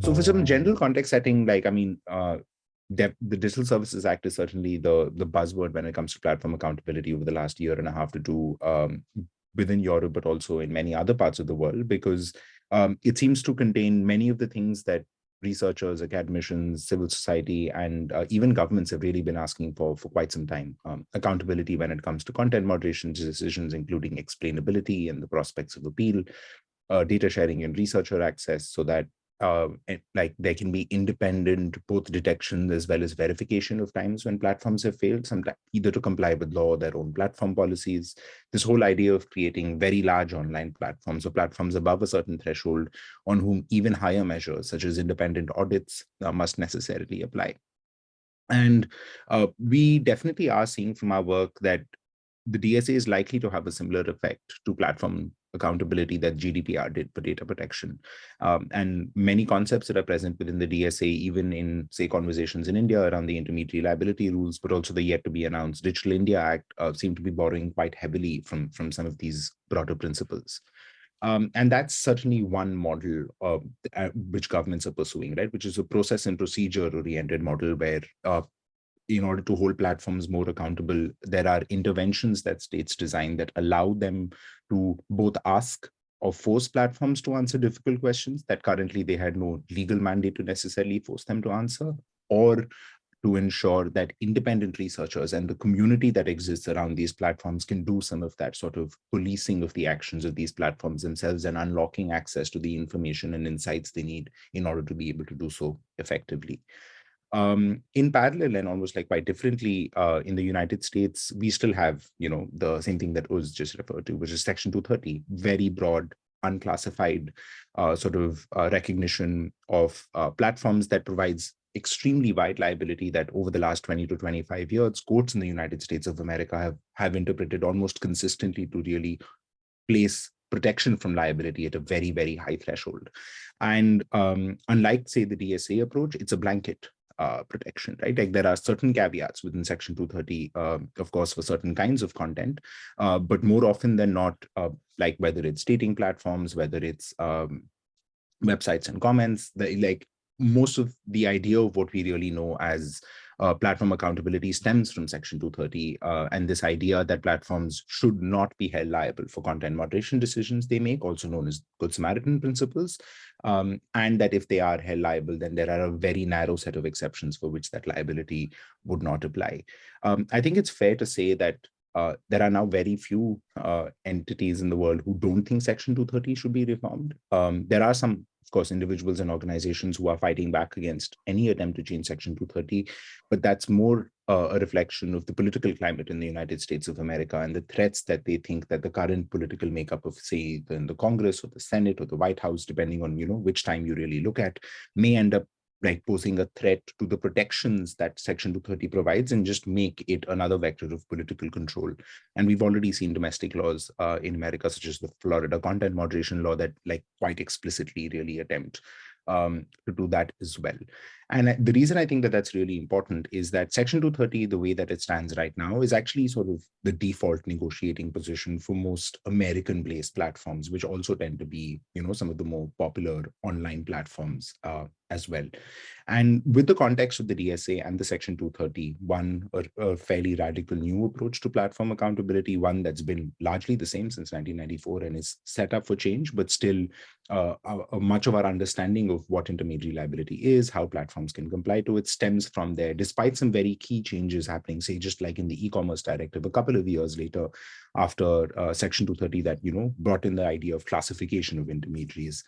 So for some general context setting, like, the Digital Services Act is certainly the buzzword when it comes to platform accountability over the last year and a half to two, within Europe, but also in many other parts of the world, because it seems to contain many of the things that researchers, academicians, civil society, and even governments have really been asking for quite some time. Accountability when it comes to content moderation decisions, including explainability and the prospects of appeal, data sharing and researcher access, so that like there can be independent both detection as well as verification of times when platforms have failed, sometimes either to comply with law or their own platform policies. This whole idea of creating very large online platforms or platforms above a certain threshold on whom even higher measures such as independent audits must necessarily apply. And we definitely are seeing from our work that the DSA is likely to have a similar effect to platform accountability that GDPR did for data protection. And many concepts that are present within the DSA, even in, say, conversations in India around the intermediary liability rules, but also the yet to be announced Digital India Act, seem to be borrowing quite heavily from some of these broader principles. And that's certainly one model which governments are pursuing, right? Which is a process and procedure oriented model where in order to hold platforms more accountable, there are interventions that states design that allow them to both ask or force platforms to answer difficult questions that currently they had no legal mandate to necessarily force them to answer, or to ensure that independent researchers and the community that exists around these platforms can do some of that sort of policing of the actions of these platforms themselves and unlocking access to the information and insights they need in order to be able to do so effectively. In parallel and almost like quite differently, in the United States, we still have, the same thing that was just referred to, which is Section 230, very broad, unclassified recognition of platforms that provides extremely wide liability that over the last 20 to 25 years, courts in the United States of America have interpreted almost consistently to really place protection from liability at a very, very high threshold. And unlike, say, the DSA approach, it's a blanket protection, right? Like there are certain caveats within Section 230, of course, for certain kinds of content, but more often than not, like whether it's dating platforms, whether it's websites and comments, most of the idea of what we really know as platform accountability stems from Section 230, and this idea that platforms should not be held liable for content moderation decisions they make, also known as Good Samaritan principles, and that if they are held liable, then there are a very narrow set of exceptions for which that liability would not apply. I think it's fair to say that there are now very few entities in the world who don't think Section 230 should be reformed. There are some, of course, individuals and organizations who are fighting back against any attempt to change Section 230, but that's more a reflection of the political climate in the United States of America and the threats that they think that the current political makeup of, say, in the Congress or the Senate or the White House, depending on, which time you really look at, may end up like posing a threat to the protections that Section 230 provides and just make it another vector of political control. And we've already seen domestic laws in America, such as the Florida content moderation law, that like quite explicitly really attempt to do that as well. And the reason I think that that's really important is that Section 230, the way that it stands right now, is actually sort of the default negotiating position for most American-based platforms, which also tend to be, some of the more popular online platforms as well. And with the context of the DSA and the Section 230, one, a fairly radical new approach to platform accountability, one that's been largely the same since 1994 and is set up for change, but still much of our understanding of what intermediary liability is, how platforms can comply to it, stems from there, despite some very key changes happening, say, just like in the e-commerce directive a couple of years later after Section 230 that, brought in the idea of classification of intermediaries.